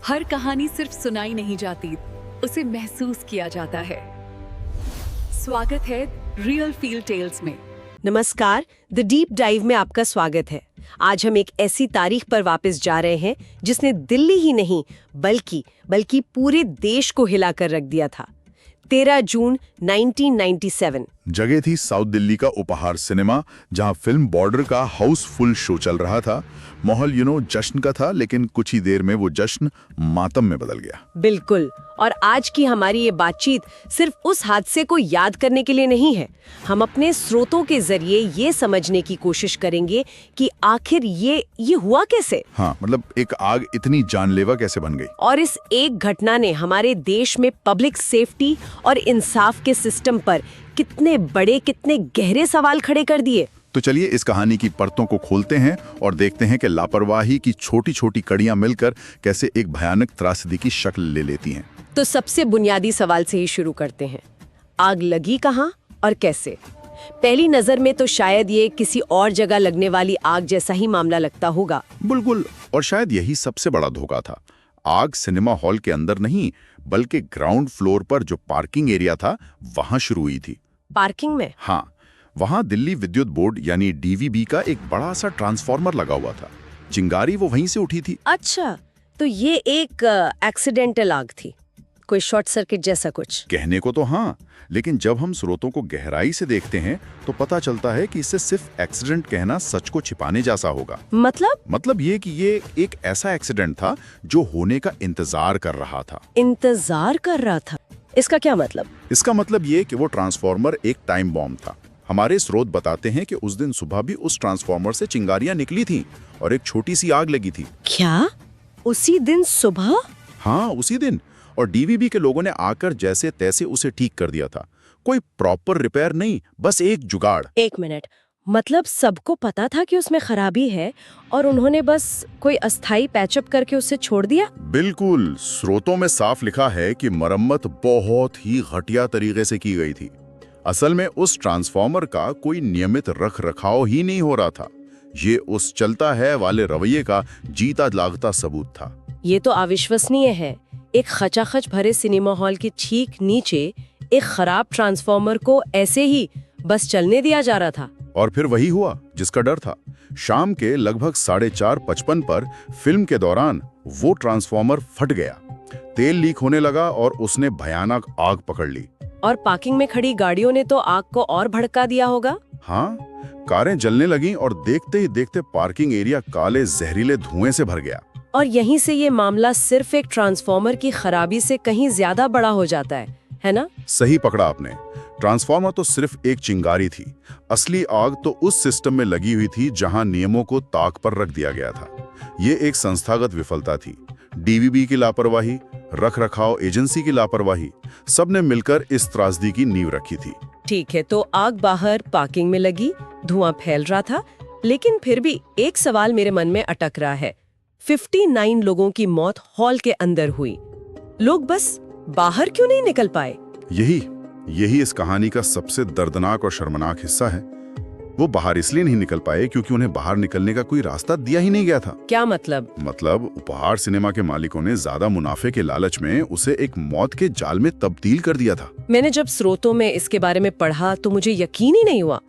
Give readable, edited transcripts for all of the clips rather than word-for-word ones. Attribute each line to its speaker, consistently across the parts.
Speaker 1: हर कहानी सिर्फ सुनाई नहीं जाती, उसे महसूस किया जाता है। स्वागत है रियल फील टेल्स में।
Speaker 2: नमस्कार, द डीप डाइव में आपका स्वागत है। आज हम एक ऐसी तारीख पर वापस जा रहे हैं जिसने दिल्ली ही नहीं बल्कि पूरे देश को हिलाकर रख दिया था। 13 जून 1997।
Speaker 3: जगह थी साउथ दिल्ली का उपहार सिनेमा, जहां फिल्म बॉर्डर का हाउसफुल शो चल रहा था। माहौल जश्न का था, लेकिन कुछ ही देर में वो जश्न मातम में बदल गया।
Speaker 2: बिल्कुल। और आज की हमारी ये बातचीत सिर्फ उस हादसे को याद करने के लिए नहीं है। हम अपने स्रोतों के जरिए ये समझने की कोशिश करेंगे कि आखिर ये हुआ कैसे।
Speaker 3: हाँ, मतलब एक आग इतनी जानलेवा कैसे बन गई।
Speaker 2: और इस एक घटना ने हमारे देश में पब्लिक सेफ्टी और इंसाफ के सिस्टम पर कितने गहरे सवाल खड़े कर दिए।
Speaker 3: तो चलिए इस कहानी की परतों को खोलते हैं और देखते हैं कि लापरवाही की छोटी छोटी कड़ियां मिलकर कैसे एक भयानक त्रासदी की शक्ल ले लेती हैं।
Speaker 2: तो सबसे बुनियादी सवाल से ही शुरू करते हैं। आग लगी कहाँ और कैसे? पहली नजर में तो शायद ये किसी और जगह लगने वाली आग जैसा ही मामला लगता होगा।
Speaker 3: बिल्कुल, और शायद यही सबसे बड़ा धोखा था। आग सिनेमा हॉल के अंदर नहीं, बल्कि ग्राउंड फ्लोर पर जो पार्किंग एरिया था वहां शुरू हुई थी।
Speaker 2: पार्किंग में?
Speaker 3: हाँ, वहां दिल्ली विद्युत बोर्ड यानी डीवीबी का एक बड़ा सा ट्रांसफार्मर लगा हुआ था। चिंगारी वो वहीं से उठी थी।
Speaker 2: अच्छा, तो ये एक एक्सीडेंटल आग थी, कोई शॉर्ट सर्किट जैसा कुछ?
Speaker 3: कहने को तो हाँ, लेकिन जब हम स्रोतों को गहराई से देखते हैं तो पता चलता है कि इससे सिर्फ एक्सीडेंट कहना सच को छिपाने जैसा होगा। मतलब ये कि ये एक ऐसा एक्सीडेंट था जो होने का इंतजार कर रहा था।
Speaker 2: इंतजार कर रहा था? इसका क्या मतलब?
Speaker 3: इसका मतलब ये कि वो ट्रांसफार्मर एक टाइम बॉम्ब था। हमारे स्रोत बताते हैं कि उस दिन सुबह भी उस ट्रांसफार्मर से चिंगारियां निकली थीं और एक छोटी सी आग लगी थी।
Speaker 2: क्या? उसी दिन सुबह?
Speaker 3: हाँ, उसी दिन। और डीवीबी के लोगों ने आकर जैसे तैसे उसे ठीक कर दिया था। कोई प्रॉपर रिपेयर नहीं, बस एक जुगाड़।
Speaker 2: एक मिनट, मतलब सबको पता था कि उसमें खराबी है और उन्होंने बस कोई अस्थाई पैचअप करके उसे छोड़ दिया?
Speaker 3: बिल्कुल, स्रोतों में साफ लिखा है कि मरम्मत बहुत ही घटिया तरीके से की गई थी। असल में उस ट्रांसफार्मर का कोई नियमित रख रखाव ही नहीं हो रहा था। ये उस चलता है वाले रवैये का जीता जागता सबूत था।
Speaker 2: ये तो अविश्वसनीय है। एक खचाखच भरे सिनेमा हॉल के ठीक नीचे एक खराब ट्रांसफार्मर को ऐसे ही बस चलने दिया जा रहा था।
Speaker 3: और फिर वही हुआ जिसका डर था। शाम के लगभग 4:55 पर फिल्म के दौरान वो ट्रांसफार्मर फट गया। तेल लीक होने लगा और उसने भयानक आग पकड़ ली।
Speaker 2: और पार्किंग में खड़ी गाड़ियों ने तो आग को और भड़का दिया होगा।
Speaker 3: हाँ, कारें जलने लगीं और देखते ही देखते पार्किंग एरिया काले जहरीले धुएं से भर गया।
Speaker 2: और यहीं से ये मामला सिर्फ एक ट्रांसफार्मर की खराबी से कहीं ज्यादा बड़ा हो जाता है ना?
Speaker 3: सही पकड़ा आपने। ट्रांसफार्मर तो सिर्फ एक चिंगारी थी। असली आग तो उस सिस्टम में लगी हुई थी जहां नियमों को ताक पर रख दिया गया था। ये एक संस्थागत विफलता थी। डीवीबी की लापरवाही, रख रखाव एजेंसी की लापरवाही, सबने मिलकर इस त्रासदी की नींव रखी थी।
Speaker 2: ठीक है, तो आग बाहर पार्किंग में लगी, धुआं फैल रहा था, लेकिन फिर भी एक सवाल मेरे मन में अटक रहा है। 59 लोगों की मौत हॉल के अंदर हुई, लोग बस बाहर क्यों नहीं निकल पाए?
Speaker 3: यही इस कहानी का सबसे दर्दनाक और शर्मनाक हिस्सा है। वो बाहर इसलिए नहीं निकल पाए क्योंकि उन्हें बाहर निकलने का कोई रास्ता दिया ही नहीं गया था।
Speaker 2: क्या मतलब?
Speaker 3: मतलब उपहार सिनेमा के मालिकों ने ज्यादा मुनाफे के लालच में उसे एक मौत के जाल में तब्दील कर दिया था।
Speaker 2: मैंने जब स्रोतों में इसके बारे में पढ़ा तो मुझे यकीन ही नहीं हुआ।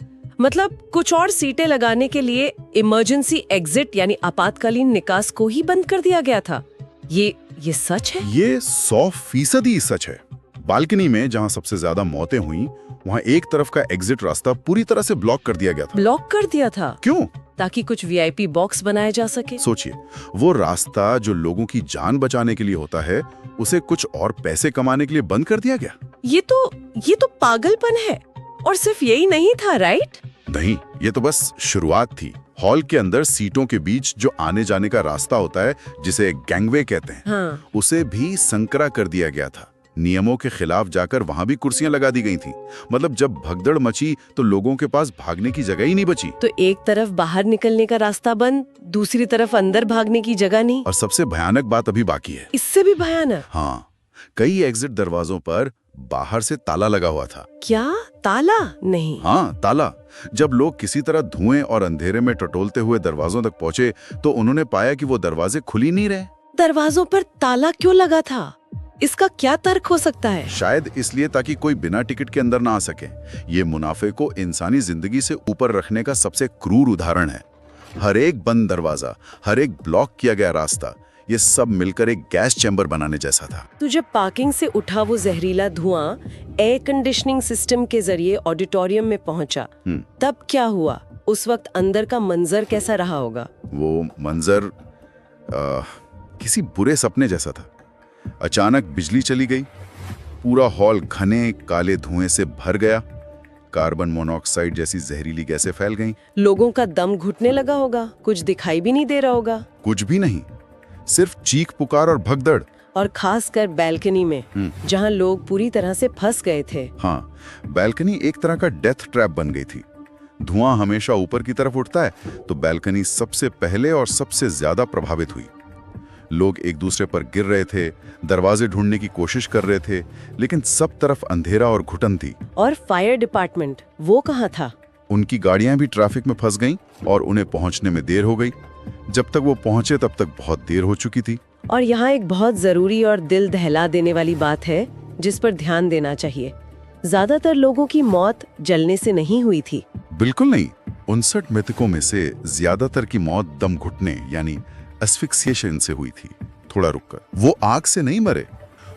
Speaker 2: मतलब कुछ और सीटें लगाने के लिए इमरजेंसी एग्जिट यानी आपातकालीन निकास को ही बंद कर दिया गया था। ये सच है?
Speaker 3: ये 100% सच है। बालकनी में जहां सबसे ज्यादा मौतें हुई, वहां एक तरफ का एग्जिट रास्ता पूरी तरह से ब्लॉक कर दिया गया था।
Speaker 2: ब्लॉक कर दिया था?
Speaker 3: क्यों?
Speaker 2: ताकि कुछ वीआईपी बॉक्स बनाए जा सके।
Speaker 3: सोचिए, वो रास्ता जो लोगों की जान बचाने के लिए होता है, उसे कुछ और पैसे कमाने के लिए बंद कर दिया गया।
Speaker 2: ये तो पागलपन है। और सिर्फ यही नहीं था, राइट?
Speaker 3: नहीं, ये तो बस शुरुआत थी। हॉल के अंदर सीटों के बीच जो आने जाने का रास्ता होता है, जिसे गैंगवे कहते हैं,
Speaker 2: हाँ।
Speaker 3: उसे भी संकरा कर दिया गया था। नियमों के खिलाफ जाकर वहां भी कुर्सियां लगा दी गई थी। मतलब जब भगदड़ मची तो लोगों के पास भागने की जगह ही नहीं बची।
Speaker 2: तो एक तरफ बाहर निकलने का रास्ता बंद, दूसरी तरफ अंदर भागने की जगह नहीं।
Speaker 3: और सबसे भयानक बात अभी बाकी है।
Speaker 2: इससे भी भयानक?
Speaker 3: हाँ, कई एग्जिट दरवाजों पर बाहर से ताला लगा हुआ था।
Speaker 2: क्या? ताला? नहीं।
Speaker 3: हाँ, ताला। जब लोग किसी तरह धुएं और अंधेरे में टटोलते हुए दरवाजों तक पहुंचे तो उन्होंने पाया कि वो दरवाजे खुल ही नहीं रहे।
Speaker 2: दरवाजों पर ताला क्यों लगा था? इसका क्या तर्क हो सकता है?
Speaker 3: शायद इसलिए ताकि कोई बिना टिकट के अंदर ना आ सके। ये मुनाफे को इंसानी जिंदगी से ऊपर रखने का सबसे क्रूर उदाहरण है। हर एक बंद दरवाजा, हर एक ब्लॉक किया गया रास्ता, ये सब मिलकर एक गैस चैम्बर बनाने जैसा था।
Speaker 2: तो जब पार्किंग से उठा वो जहरीला धुआं एयर कंडीशनिंग सिस्टम के जरिए ऑडिटोरियम में पहुंचा, तब क्या हुआ? उस वक्त अंदर का मंजर कैसा रहा होगा?
Speaker 3: वो मंजर किसी बुरे सपने जैसा था। अचानक बिजली चली गई, पूरा हॉल घने काले धुएं से भर गया, कार्बन मोनोऑक्साइड जैसी जहरीली गैसें फैल गईं।
Speaker 2: लोगों का दम घुटने लगा होगा, कुछ दिखाई भी नहीं दे रहा होगा।
Speaker 3: कुछ भी नहीं, सिर्फ चीख पुकार और भगदड़।
Speaker 2: और खासकर बैल्कनी में, जहां लोग पूरी तरह से फंस गए थे।
Speaker 3: हाँ, बैल्कनी एक तरह का डेथ ट्रैप बन गई थी। धुआं हमेशा ऊपर की तरफ उठता है, तो बैल्कनी सबसे पहले और सबसे ज्यादा प्रभावित हुई। लोग एक दूसरे पर गिर रहे थे, दरवाजे ढूंढने की कोशिश कर रहे थे, लेकिन सब तरफ अंधेरा और घुटन थी।
Speaker 2: और फायर डिपार्टमेंट, वो कहाँ था?
Speaker 3: उनकी गाड़ियां भी ट्रैफिक में फंस गईं और उन्हें पहुंचने में देर हो गई। जब तक वो पहुंचे तब तक बहुत देर हो चुकी थी।
Speaker 2: और यहाँ एक बहुत जरूरी और दिल दहला देने वाली बात है जिस पर ध्यान देना चाहिए। ज्यादातर लोगों की मौत जलने से नहीं हुई थी।
Speaker 3: बिल्कुल नहीं। 59 मृतकों में से ज्यादातर की मौत दम घुटने यानी एस्फिक्सिएशन से हुई थी। थोड़ा रुककर, वो आग से नहीं मरे,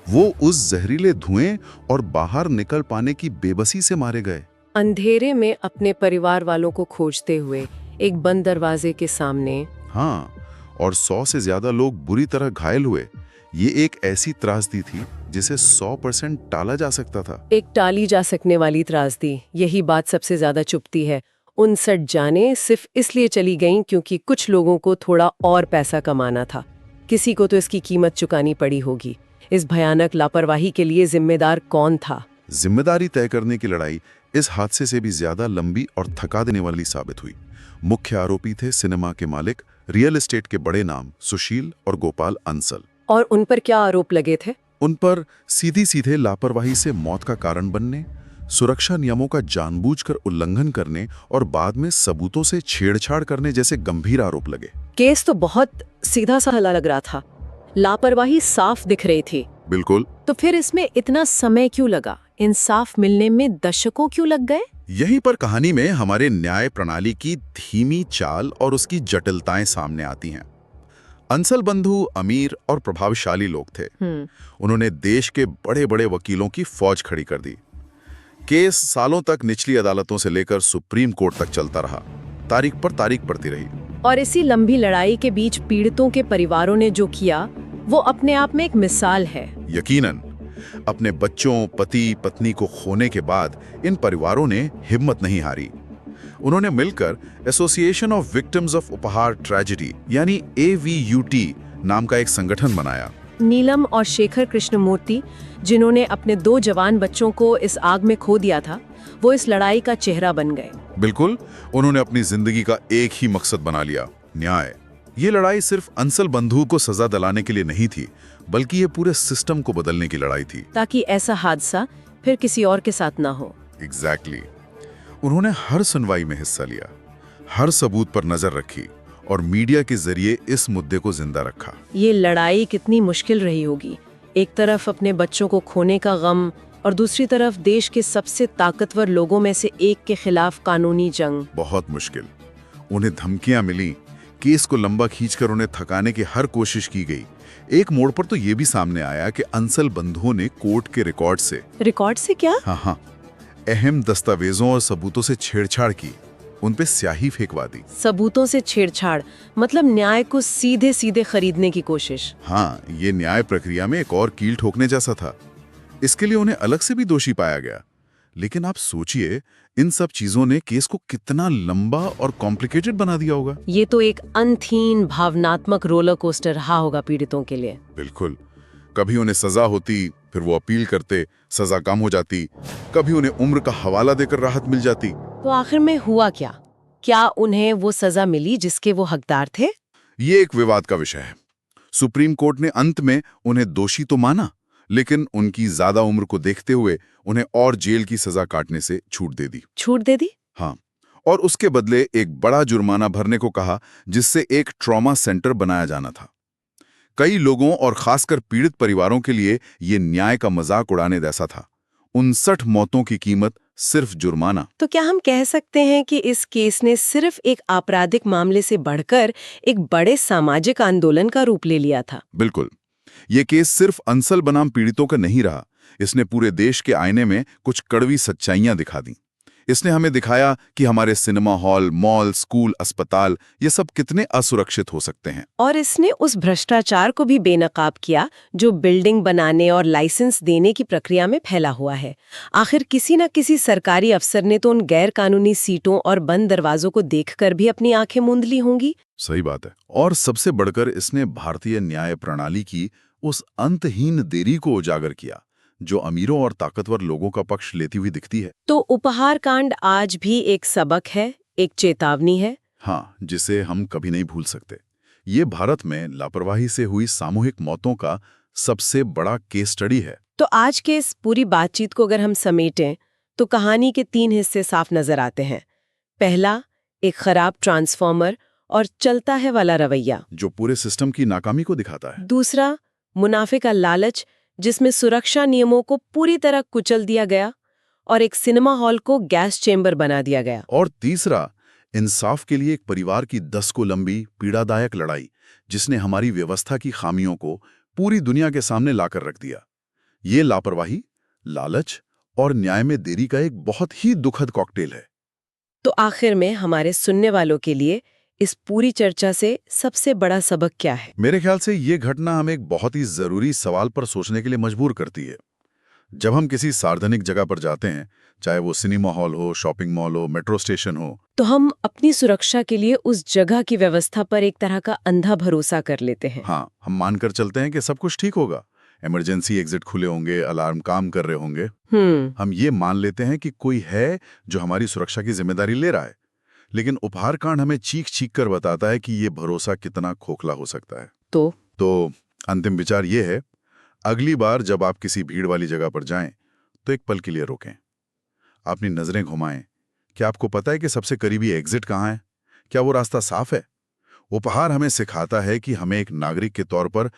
Speaker 3: वो उस जहरीले धुएं और बाहर निकल पाने की बेबसी से मारे गए।
Speaker 2: अंधेरे में अपने परिवार वालों को खोजते हुए एक बंद दरवाजे के सामने।
Speaker 3: हाँ, और 100 से ज्यादा लोग बुरी तरह घायल हुए। ये एक ऐसी त्रासदी थी जिसे 100% टाला जा सकता था।
Speaker 2: एक टाली जा सकने वाली त्रासदी, यही बात सबसे ज्यादा चुभती है। 59 जानें सिर्फ इसलिए चली गईं क्योंकि कुछ लोगों को थोड़ा और पैसा कमाना था। किसी को तो इसकी कीमत चुकानी पड़ी होगी। इस भयानक लापरवाही के लिए जिम्मेदार कौन था?
Speaker 3: जिम्मेदारी तय करने की लड़ाई इस हादसे से भी ज्यादा लंबी और थका देने वाली साबित हुई। मुख्य आरोपी थे सिनेमा के मालिक, रियल एस्टेट के बड़े नाम सुशील और गोपाल अंसल।
Speaker 2: और उन पर क्या आरोप लगे थे?
Speaker 3: उन पर सीधी सीधे लापरवाही से मौत का कारण बनने, सुरक्षा नियमों का जानबूझकर उल्लंघन करने और बाद में सबूतों से छेड़छाड़ करने जैसे गंभीर आरोप लगे।
Speaker 2: केस तो बहुत सीधा सा लग रहा था, लापरवाही साफ दिख रही थी।
Speaker 3: बिल्कुल।
Speaker 2: तो फिर इसमें इतना समय क्यों लगा? इंसाफ मिलने में दशकों क्यों लग गए?
Speaker 3: यहीं पर कहानी में हमारे न्याय प्रणाली की धीमी चाल और उसकी जटिलताएं सामने आती हैं। अंसल बंधु अमीर और प्रभावशाली लोग थे। उन्होंने देश के बड़े बड़े वकीलों की फौज खड़ी कर दी। केस सालों तक निचली अदालतों से लेकर सुप्रीम कोर्ट तक चलता रहा। तारीख पर तारीख पड़ती रही।
Speaker 2: और इसी लंबी लड़ाई के बीच पीड़ितों के परिवारों ने जो किया वो अपने आप में एक मिसाल है।
Speaker 3: यकीनन, अपने बच्चों, पति, पत्नी को खोने के बाद इन परिवारों ने हिम्मत नहीं हारी। उन्होंने मिलकर एसोसिएशन ऑफ विक्टिम्स ऑफ उपहार ट्रेजेडी यानी AVUT नाम का एक संगठन बनाया।
Speaker 2: नीलम और शेखर कृष्णमूर्ति, जिन्होंने अपने 2 जवान बच्चों को इस आग में खो दिया था, वो इस लड़ाई का चेहरा बन गए।
Speaker 3: बिल्कुल, उन्होंने अपनी जिंदगी का एक ही मकसद बना लिया, न्याय। ये लड़ाई सिर्फ अंसल बंधु को सजा दिलाने के लिए नहीं थी, बल्कि ये पूरे सिस्टम को बदलने की लड़ाई थी,
Speaker 2: ताकि ऐसा हादसा फिर किसी और के साथ ना हो।
Speaker 3: एग्जैक्टली। उन्होंने हर सुनवाई में हिस्सा लिया, हर सबूत पर नजर रखी और मीडिया के जरिए इस मुद्दे को जिंदा रखा।
Speaker 2: ये लड़ाई कितनी मुश्किल रही होगी। एक तरफ अपने बच्चों को खोने का गम और दूसरी तरफ देश के सबसे ताकतवर लोगों में से एक के खिलाफ कानूनी जंग।
Speaker 3: बहुत मुश्किल। उन्हें धमकियां मिली, केस को लंबा खींचकर उन्हें थकाने की हर कोशिश की गई। एक मोड़ पर तो ये भी सामने आया कि अंसल बंधुओं ने कोर्ट के रिकॉर्ड से
Speaker 2: क्या?
Speaker 3: हाँ, अहम दस्तावेजों और सबूतों से छेड़छाड़ की, उन पे स्याही फेंकवा दी।
Speaker 2: सबूतों से छेड़छाड़ मतलब न्याय को सीधे सीधे खरीदने की कोशिश।
Speaker 3: हाँ, ये न्याय प्रक्रिया में एक और कील ठोकने जैसा था। इसके लिए उन्हें अलग से भी दोषी पाया गया। लेकिन आप सोचिए, इन सब चीजों ने केस को कितना लंबा और कॉम्प्लिकेटेड बना दिया होगा।
Speaker 2: ये तो एक अनथीन भावनात्मक रोलर कोस्टर रहा होगा पीड़ितों के लिए।
Speaker 3: बिल्कुल। कभी उन्हें सजा होती, फिर वो अपील करते, सजा कम हो जाती। कभी उन्हें उम्र का हवाला देकर राहत मिल जाती।
Speaker 2: तो आखिर में हुआ क्या? क्या उन्हें वो सजा मिली जिसके वो हकदार थे?
Speaker 3: ये एक विवाद का विषय है। सुप्रीम कोर्ट ने अंत में उन्हें दोषी तो माना, लेकिन उनकी ज्यादा उम्र को देखते हुए उन्हें और जेल की सजा काटने से छूट दे दी।
Speaker 2: छूट दे दी?
Speaker 3: हाँ, और उसके बदले एक बड़ा जुर्माना भरने को कहा, जिससे एक ट्रॉमा सेंटर बनाया जाना था। कई लोगों और खासकर पीड़ित परिवारों के लिए ये न्याय का मजाक उड़ाने जैसा था। 59 मौतों की कीमत सिर्फ जुर्माना।
Speaker 2: तो क्या हम कह सकते हैं कि इस केस ने सिर्फ एक आपराधिक मामले से बढ़कर एक बड़े सामाजिक आंदोलन का रूप ले लिया था?
Speaker 3: बिल्कुल। ये केस सिर्फ अंसल बनाम पीड़ितों का नहीं रहा, इसने पूरे देश के आईने में कुछ कड़वी सच्चाइयां दिखा दी। इसने हमें दिखाया कि हमारे सिनेमा हॉल, मॉल, स्कूल, अस्पताल ये सब कितने असुरक्षित हो सकते हैं।
Speaker 2: और इसने उस भ्रष्टाचार को भी बेनकाब किया जो बिल्डिंग बनाने और लाइसेंस देने की प्रक्रिया में फैला हुआ है। आखिर किसी न किसी सरकारी अफसर ने तो उन गैर कानूनी सीटों और बंद दरवाजों को देखकर भी अपनी आंखें मूंद ली होंगी।
Speaker 3: सही बात है। और सबसे बढ़कर इसने भारतीय न्याय प्रणाली की उस अंतहीन देरी को उजागर किया जो अमीरों और ताकतवर लोगों का पक्ष लेती हुई दिखती है।
Speaker 2: तो उपहार कांड आज भी एक सबक है, एक चेतावनी है।
Speaker 3: हाँ, जिसे हम कभी नहीं भूल सकते। ये भारत में लापरवाही से हुई सामूहिक मौतों का सबसे बड़ा केस स्टडी है।
Speaker 2: तो आज के इस पूरी बातचीत को अगर हम समेटें तो कहानी के 3 हिस्से साफ नजर आते हैं। पहला, एक खराब ट्रांसफॉर्मर और चलता है वाला रवैया
Speaker 3: जो पूरे सिस्टम की नाकामी को दिखाता है।
Speaker 2: दूसरा, मुनाफे का लालच जिसमें सुरक्षा नियमों को पूरी तरह कुचल दिया गया और एक सिनेमा हॉल को गैस चेंबर बना दिया गया।
Speaker 3: और तीसरा, इंसाफ के लिए एक परिवार की 10 को लंबी पीड़ादायक लड़ाई जिसने हमारी व्यवस्था की खामियों को पूरी दुनिया के सामने लाकर रख दिया। ये लापरवाही, लालच और न्याय में देरी का एक बहुत ही दुखद कॉकटेल है।
Speaker 2: तो आखिर में हमारे सुनने वालों के लिए इस पूरी चर्चा से सबसे बड़ा सबक क्या है?
Speaker 3: मेरे ख्याल से ये घटना हमें एक बहुत ही जरूरी सवाल पर सोचने के लिए मजबूर करती है। जब हम किसी सार्वजनिक जगह पर जाते हैं, चाहे वो सिनेमा हॉल हो, शॉपिंग मॉल हो, मेट्रो स्टेशन हो,
Speaker 2: तो हम अपनी सुरक्षा के लिए उस जगह की व्यवस्था पर एक तरह का अंधा भरोसा कर लेते हैं।
Speaker 3: हाँ, हम मानकर चलते हैं कि सब कुछ ठीक होगा, इमरजेंसी एग्जिट खुले होंगे, अलार्म काम कर रहे होंगे। हम ये मान लेते हैं कि कोई है जो हमारी सुरक्षा की जिम्मेदारी ले रहा है। लेकिन उपहार कांड हमें चीख चीख कर बताता है कि ये भरोसा कितना खोखला हो सकता है। तो अंतिम विचार ये है, अगली बार जब आप किसी भीड़ वाली जगह पर जाएं, तो एक पल के लिए रोकें, अपनी नजरें घुमाएं। क्या आपको पता है कि सबसे करीबी एग्जिट कहाँ है? क्या वो रास्ता साफ है? उपहार हमें सिखाता है कि हमें एक नागरिक के तौर पर